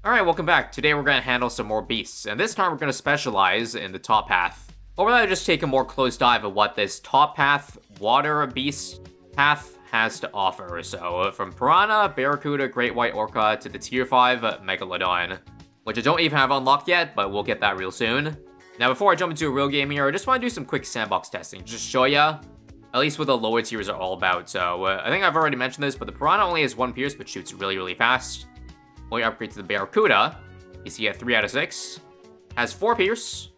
Alright, welcome back. Today we're going to handle some more beasts, and this time we're going to specialize in the top path. Or rather just take a more close dive at what this top path, water beast path has to offer. So, from piranha, barracuda, great white orca, to the tier 5 megalodon, which I don't even have unlocked yet, but we'll get that real soon. Now before I jump into a real game here, I just want to do some quick sandbox testing, just show ya, at least what the lower tiers are all about. So, I think I've already mentioned this, but the piranha only has 1 pierce, but shoots really, really fast. When we upgrade to the barracuda, you see a 3 out of 6, has 4 pierce,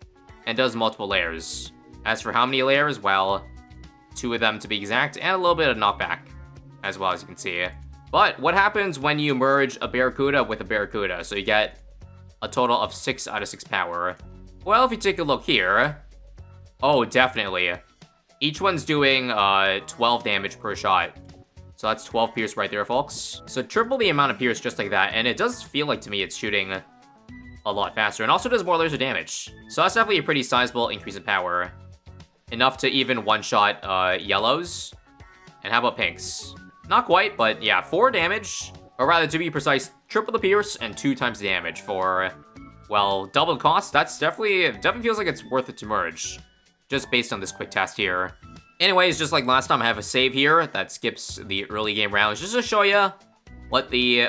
and does multiple layers. As for how many layers, well, 2 of them to be exact, and a little bit of knockback, as well as you can see. But what happens when you merge a barracuda with a barracuda? So you get a total of 6 out of 6 power. Well, if you take a look here, oh, definitely. Each one's doing 12 damage per shot. So that's 12 pierce right there, folks. So triple the amount of pierce just like that, and it does feel like to me it's shooting a lot faster, and also does more layers of damage. So that's definitely a pretty sizable increase in power. Enough to even one-shot yellows. And how about pinks? Not quite, but yeah, 4 damage. Or rather, to be precise, triple the pierce and 2 times the damage for, well, double the cost. That's definitely feels like it's worth it to merge. Just based on this quick test here. Anyways, just like last time, I have a save here that skips the early game rounds, just to show you what the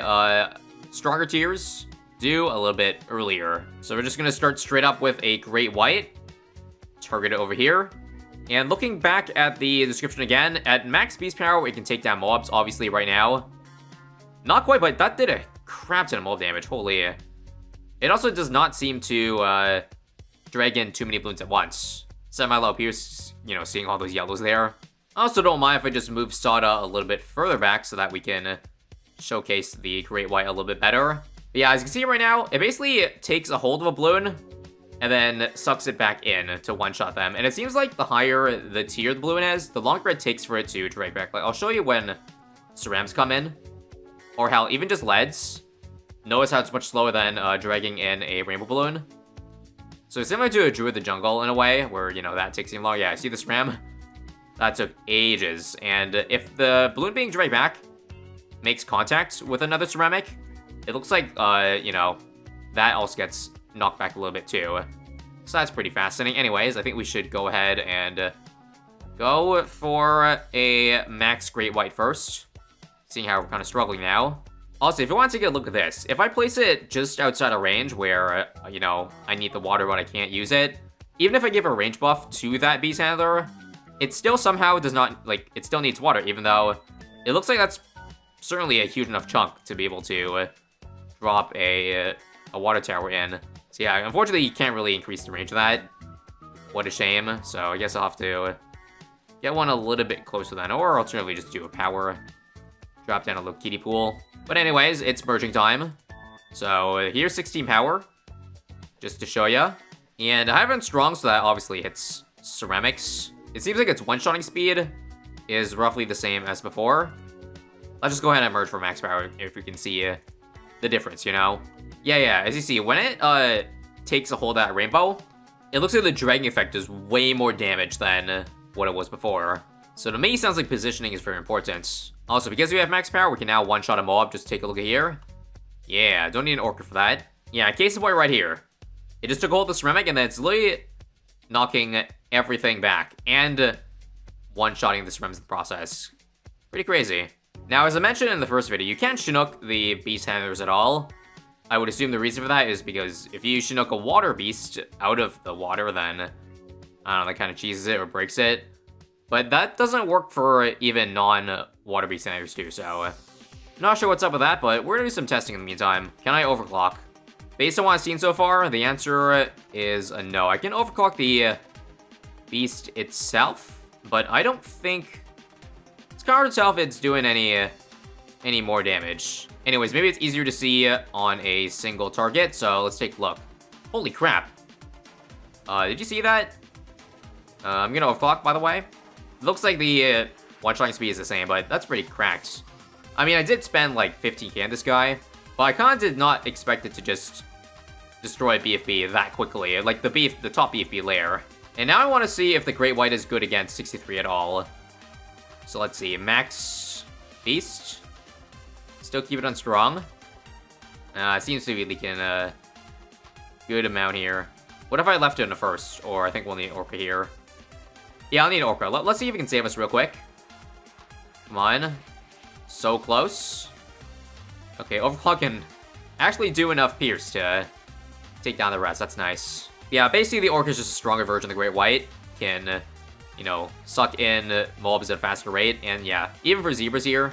stronger tiers do a little bit earlier. So we're just gonna start straight up with a great white, target it over here, and looking back at the description again, at max beast power, we can take down mobs, obviously right now. Not quite, but that did a crap ton of mob damage, holy. It also does not seem to drag in too many balloons at once. Semi-low pierce, you know, seeing all those yellows there. I also don't mind if I just move Sada a little bit further back so that we can showcase the great white a little bit better. But yeah, as you can see right now, it basically takes a hold of a balloon and then sucks it back in to one-shot them. And it seems like the higher the tier the balloon is, the longer it takes for it to drag back. Like, I'll show you when cerams come in, or hell, even just leads. Notice how it's much slower than dragging in a rainbow balloon. So similar to a Druid the Jungle in a way, where, you know, that takes even longer. Yeah, see this ram? That took ages. And if the balloon being dragged back makes contact with another ceramic, it looks like, you know, that also gets knocked back a little bit too. So that's pretty fascinating. Anyways, I think we should go ahead and go for a max great white first, seeing how we're kind of struggling now. Also, if you want to take a look at this, if I place it just outside of range where, you know, I need the water but I can't use it, even if I give a range buff to that beast handler, it still somehow does not, like, it still needs water, even though it looks like that's certainly a huge enough chunk to be able to drop a water tower in. So yeah, unfortunately, you can't really increase the range of that. What a shame. So I guess I'll have to get one a little bit closer then, or alternatively just do a power. Drop down a little kiddie pool. But anyways, it's merging time. So here's 16 power, just to show ya. And I have it on strong, so that obviously hits ceramics. It seems like its one-shotting speed is roughly the same as before. Let's just go ahead and merge for max power if we can see the difference, you know? Yeah, as you see, when it takes a hold of that rainbow, it looks like the dragging effect does way more damage than what it was before. So to me, it sounds like positioning is very important. Also, because we have max power, we can now one-shot a mob. Just take a look at here. Yeah, don't need an orca for that. Yeah, case in point right here. It just took a hold of the ceramic, and then it's literally knocking everything back. And one-shotting the ceramics in the process. Pretty crazy. Now, as I mentioned in the first video, you can't Chinook the beast handlers at all. I would assume the reason for that is because if you Chinook a water beast out of the water, then, I don't know, that kind of cheeses it or breaks it. But that doesn't work for even non-water beast handlers too, so not sure what's up with that, but we're gonna do some testing in the meantime. Can I overclock? Based on what I've seen so far, the answer is a no. I can overclock the beast itself, but I don't think it's kind of hard to tell if it's doing any more damage. Anyways, maybe it's easier to see on a single target, so let's take a look. Holy crap. Did you see that? I'm gonna overclock, by the way. It looks like the one-shotting speed is the same, but that's pretty cracked. I mean, I did spend like 15k on this guy, but I kind of did not expect it to just destroy BFB that quickly, like the top BFB layer. And now I want to see if the Great White is good against 63 at all. So let's see, max beast. Still keep it on strong. It seems to be leaking a good amount here. What if I left it in the first? Or I think we'll need Orca here. Yeah, I'll need Orca. Let's see if it can save us real quick. Come on. So close. Okay, Overclock can actually do enough Pierce to take down the rest. That's nice. Yeah, basically the Orca is just a stronger version of the Great White. Can, you know, suck in mobs at a faster rate. And yeah, even for Zebras here,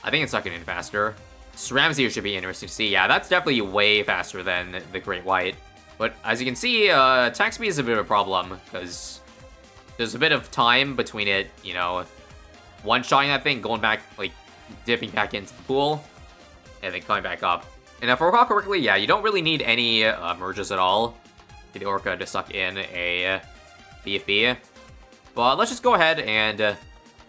I think it's sucking in faster. Cerams here should be interesting to see. Yeah, that's definitely way faster than the Great White. But as you can see, attack speed is a bit of a problem, because there's a bit of time between it, you know, one-shotting that thing, going back, like, dipping back into the pool, and then coming back up. And if I recall correctly, yeah, you don't really need any merges at all for the Orca to suck in a BFB. But let's just go ahead and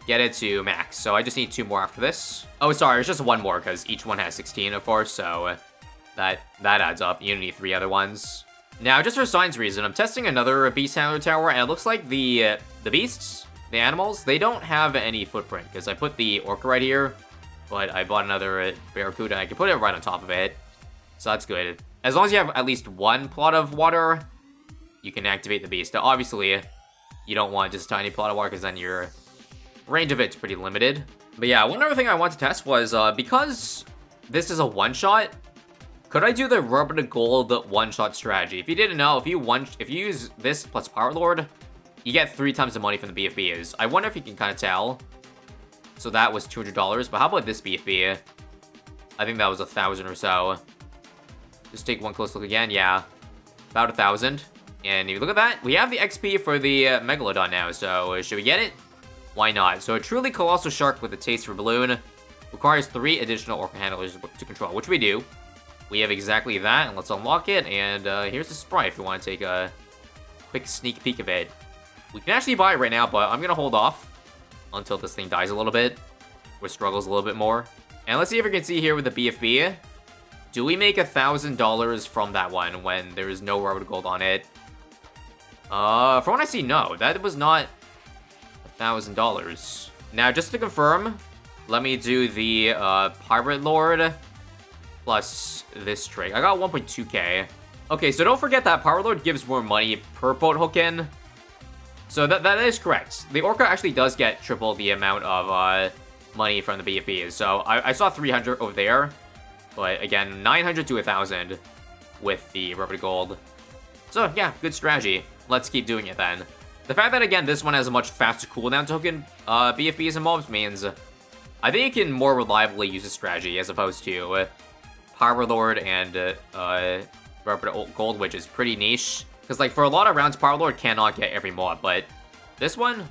get it to max. So I just need 2 more after this. Oh, sorry, it's just 1 more, because each one has 16, of course, so that adds up. You need 3 other ones. Now, just for science reason, I'm testing another Beast Handler Tower, and it looks like the beasts, the animals, they don't have any footprint, because I put the Orca right here, but I bought another Barracuda, and I can put it right on top of it, so that's good. As long as you have at least 1 plot of water, you can activate the beast. Now, obviously, you don't want just a tiny plot of water, because then your range of it's pretty limited. But yeah, one other thing I wanted to test was, because this is a one-shot, could I do the rubber to gold one-shot strategy? If you didn't know, if you use this plus Power Lord, you get 3 times the money from the BFBs. I wonder if you can kind of tell. So that was $200, but how about this BFB? I think that was 1,000 or so. Just take one close look again. Yeah, about 1,000. And if you look at that, we have the XP for the Megalodon now. So should we get it? Why not? So a truly colossal shark with a taste for balloon requires 3 additional Orca handlers to control, which we do. We have exactly that, and let's unlock it, and here's the Sprite if you want to take a quick sneak peek of it. We can actually buy it right now, but I'm going to hold off until this thing dies a little bit, or struggles a little bit more. And let's see if we can see here with the BFB. Do we make $1,000 from that one when there is no rubber gold on it? From what I see, no. That was not $1,000. Now, just to confirm, let me do the Pirate Lord plus this trick. I got 1.2k. Okay, so don't forget that Power Lord gives more money per boat hook in. So that is correct. The Orca actually does get triple the amount of money from the BFBs. So I saw 300 over there. But again, 900 to 1,000 with the rubber gold. So yeah, good strategy. Let's keep doing it then. The fact that, again, this one has a much faster cooldown token BFBs and mobs means I think you can more reliably use this strategy as opposed to Power Lord and rubber gold, which is pretty niche. Because, like, for a lot of rounds, Power Lord cannot get every mob, but this one,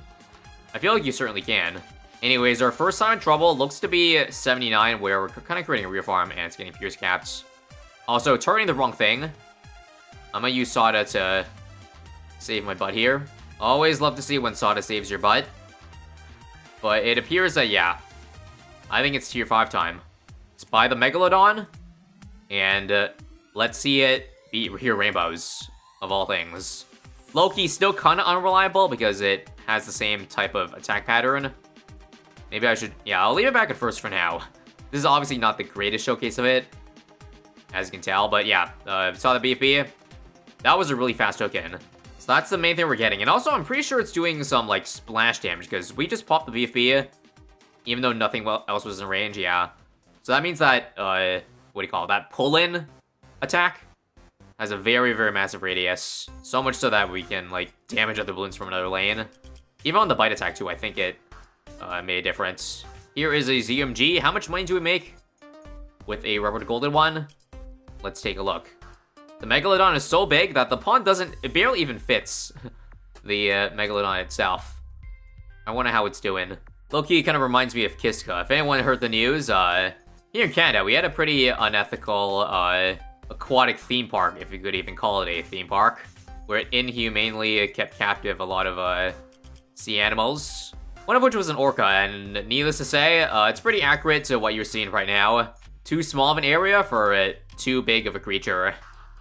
I feel like you certainly can. Anyways, our first time in trouble looks to be 79, where we're kind of creating a rear farm and it's getting Pierce caps. Also, turning the wrong thing. I'm gonna use Sada to save my butt here. Always love to see when Sada saves your butt. But it appears that, yeah, I think it's tier 5 time. Let's buy the Megalodon, and let's see it beat Here Rainbows, of all things. Loki still kind of unreliable because it has the same type of attack pattern. Maybe I should, yeah, I'll leave it back at first for now. This is obviously not the greatest showcase of it, as you can tell, but yeah, saw the BFB. That was a really fast hook in. So that's the main thing we're getting. And also, I'm pretty sure it's doing some, like, splash damage, because we just popped the BFB, even though nothing else was in range, yeah. So that means that, what do you call it, that pull-in attack has a very, very massive radius. So much so that we can, like, damage other balloons from another lane. Even on the bite attack, too, I think it made a difference. Here is a ZMG. How much money do we make with a rubber golden one? Let's take a look. The Megalodon is so big that the pond it barely even fits the Megalodon itself. I wonder how it's doing. Low-key kind of reminds me of Kiska. If anyone heard the news, here in Canada, we had a pretty unethical aquatic theme park, if you could even call it a theme park, where it inhumanely kept captive a lot of sea animals. One of which was an orca, and needless to say, it's pretty accurate to what you're seeing right now. Too small of an area for too big of a creature.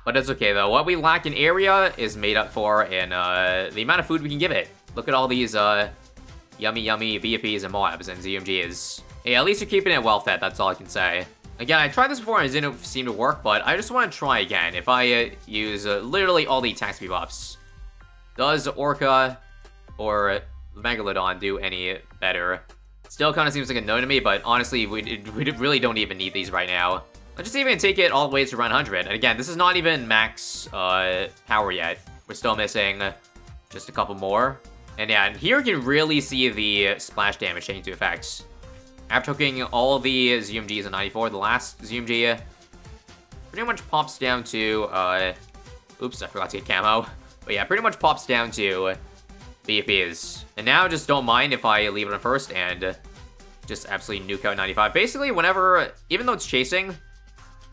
But that's okay, though. What we lack in area is made up for in the amount of food we can give it. Look at all these yummy, yummy BFPs and mobs and ZMGs. Hey, at least you're keeping it well fed, that's all I can say. Again, I tried this before and it didn't seem to work, but I just want to try again. If I use literally all the attack speed buffs, does Orca or Megalodon do any better? Still kind of seems like a no to me, but honestly, we really don't even need these right now. Let's just even take it all the way to around 100. And again, this is not even max power yet. We're still missing just a couple more. And yeah, and here you can really see the splash damage change to effects. After hooking all the ZMGs in 94, the last ZMG pretty much pops down to, oops, I forgot to get camo. But yeah, pretty much pops down to BFBs. And now just don't mind if I leave it on first and just absolutely nuke out 95. Basically, whenever, even though it's chasing,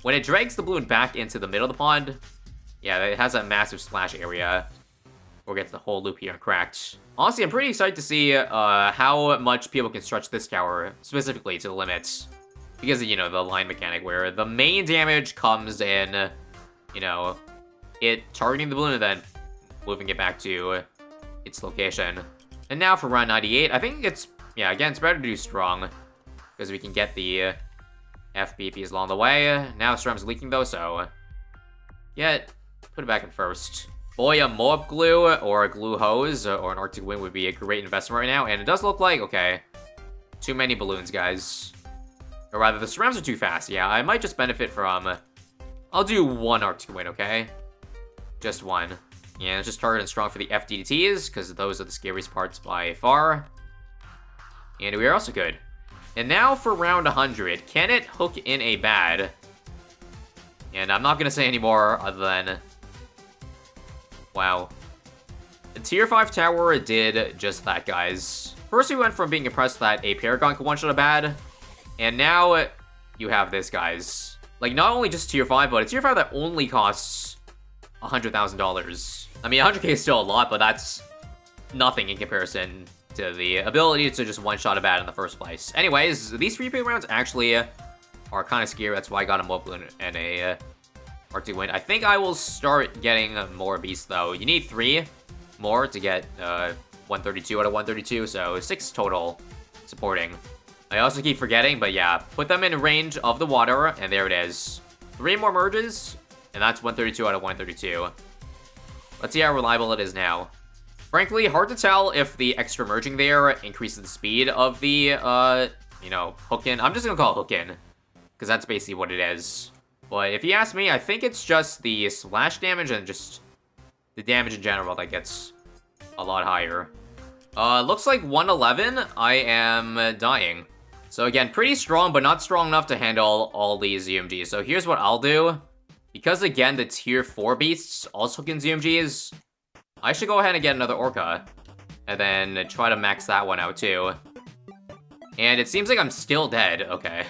when it drags the balloon back into the middle of the pond, yeah, it has that massive splash area. We'll get the whole loop here cracked. Honestly, I'm pretty excited to see how much people can stretch this tower, specifically to the limits. Because of, you know, the line mechanic, where the main damage comes in, you know, it targeting the balloon and then moving it back to its location. And now for round 98, I think it's, yeah, again, it's better to do strong, because we can get the FBPs along the way. Now Strem's leaking though, so put it back in first. Boy, a mob glue or a glue hose or an Arctic wind would be a great investment right now. And it does look like, okay, too many balloons, guys. Or rather, the Strams are too fast. Yeah, I might just benefit from, I'll do one Arctic wind, okay? Just one. Yeah, it's just target and strong for the FDTs, because those are the scariest parts by far. And we are also good. And now for round 100, can it hook in a bad? And I'm not going to say any more other than, wow. The tier 5 tower did just that, guys. First we went from being impressed that a Paragon could one-shot a bad, and now you have this, guys. Like, not only just tier 5, but a tier 5 that only costs $100,000. I mean, 100k is still a lot, but that's nothing in comparison to the ability to just one-shot a bad in the first place. Anyways, these free pay rounds actually are kind of scary. That's why I got a Moblin and a Arctic Wind. I think I will start getting more beasts, though. You need 3 more to get 132 out of 132, so 6 total supporting. I also keep forgetting, but yeah, put them in range of the water, and there it is. 3 more merges, and that's 132 out of 132. Let's see how reliable it is now. Frankly, hard to tell if the extra merging there increases the speed of the, you know, hook-in. I'm just gonna call it hook-in, because that's basically what it is. But if you ask me, I think it's just the splash damage and just the damage in general that gets a lot higher. Looks like 111, I am dying. So again, pretty strong, but not strong enough to handle all these ZMGs. So here's what I'll do. Because again, the tier 4 beasts also hook in ZMGs, I should go ahead and get another Orca. And then try to max that one out too. And it seems like I'm still dead. Okay.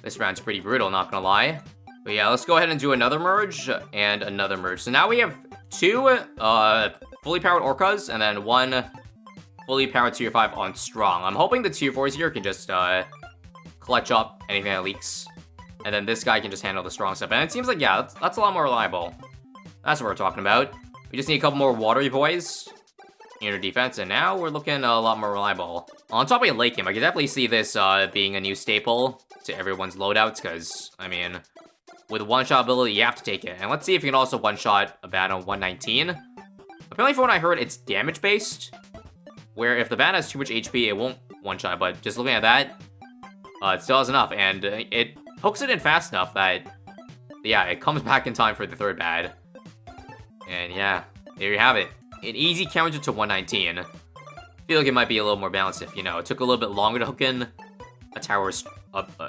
This round's pretty brutal, not gonna lie. But yeah, let's go ahead and do another merge and another merge. So now we have 2 fully powered Orcas and then 1 fully powered tier 5 on strong. I'm hoping the tier 4s here can just clutch up anything that leaks. And then this guy can just handle the strong stuff. And it seems like, yeah, that's a lot more reliable. That's what we're talking about. We just need a couple more watery boys in our defense, and now we're looking a lot more reliable. On top of Lake Him, I can definitely see this being a new staple to everyone's loadouts, because, I mean, with one-shot ability, you have to take it. And let's see if you can also one-shot a bat on 119. Apparently, from what I heard, it's damage-based, where if the bat has too much HP, it won't one-shot, but just looking at that, it still has enough, and it hooks it in fast enough that, yeah, it comes back in time for the third bat. And yeah, there you have it. An easy counter to 119. I feel like it might be a little more balanced if, you know, it took a little bit longer to hook in a tower,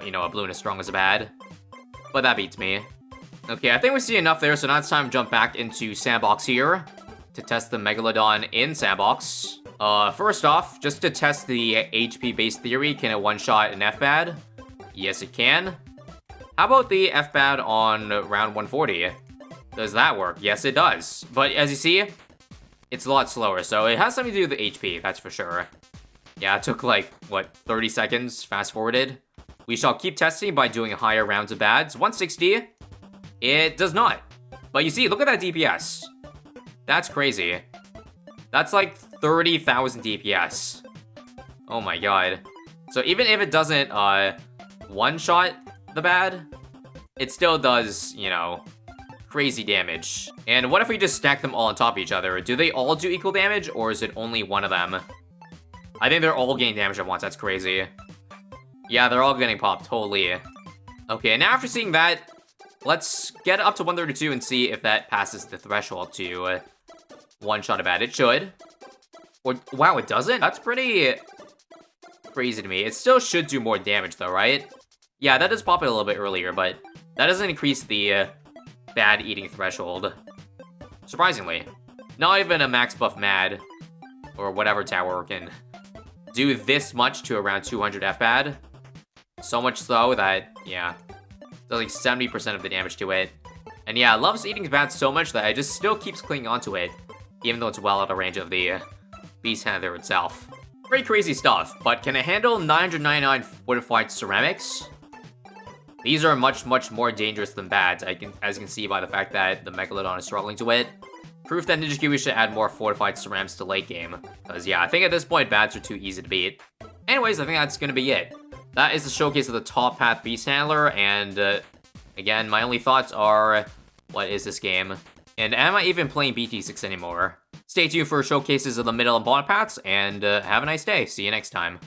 you know, a balloon as strong as a bad. But that beats me. Okay, I think we see enough there, so now it's time to jump back into Sandbox here to test the Megalodon in Sandbox. First off, just to test the HP-based theory, can it one-shot an F-Bad? Yes, it can. How about the F-Bad on round 140? Does that work? Yes, it does. But as you see, it's a lot slower, so it has something to do with the HP, that's for sure. Yeah, it took like, what, 30 seconds fast-forwarded? We shall keep testing by doing higher rounds of bads. 160, it does not. But you see, look at that DPS. That's crazy. That's like 30,000 DPS. Oh my god. So even if it doesn't one-shot the bad, it still does, you know, crazy damage. And what if we just stack them all on top of each other? Do they all do equal damage, or is it only one of them? I think they're all getting damage at once. That's crazy. Yeah, they're all getting popped, totally. Okay, now after seeing that, let's get up to 132 and see if that passes the threshold to one-shot a bat. It should. Or, wow, it doesn't? That's pretty crazy to me. It still should do more damage, though, right? Yeah, that does pop it a little bit earlier, but that doesn't increase the bad eating threshold. Surprisingly. Not even a max buff mad, or whatever tower can do this much to around 200 FBAD. So much so that, yeah, does like 70% of the damage to it. And yeah, it loves eating bats so much that it just still keeps clinging onto it, even though it's well out of range of the Beast Handler itself. Pretty crazy stuff, but can it handle 999 fortified ceramics? These are much, much more dangerous than bats, as you can see by the fact that the Megalodon is struggling to it. Proof that Ninja Kiwi should add more fortified ceramics to late game. Because yeah, I think at this point bats are too easy to beat. Anyways, I think that's gonna be it. That is the showcase of the top path Beast Handler, and again, my only thoughts are, what is this game? And am I even playing BT6 anymore? Stay tuned for showcases of the middle and bottom paths, and have a nice day. See you next time.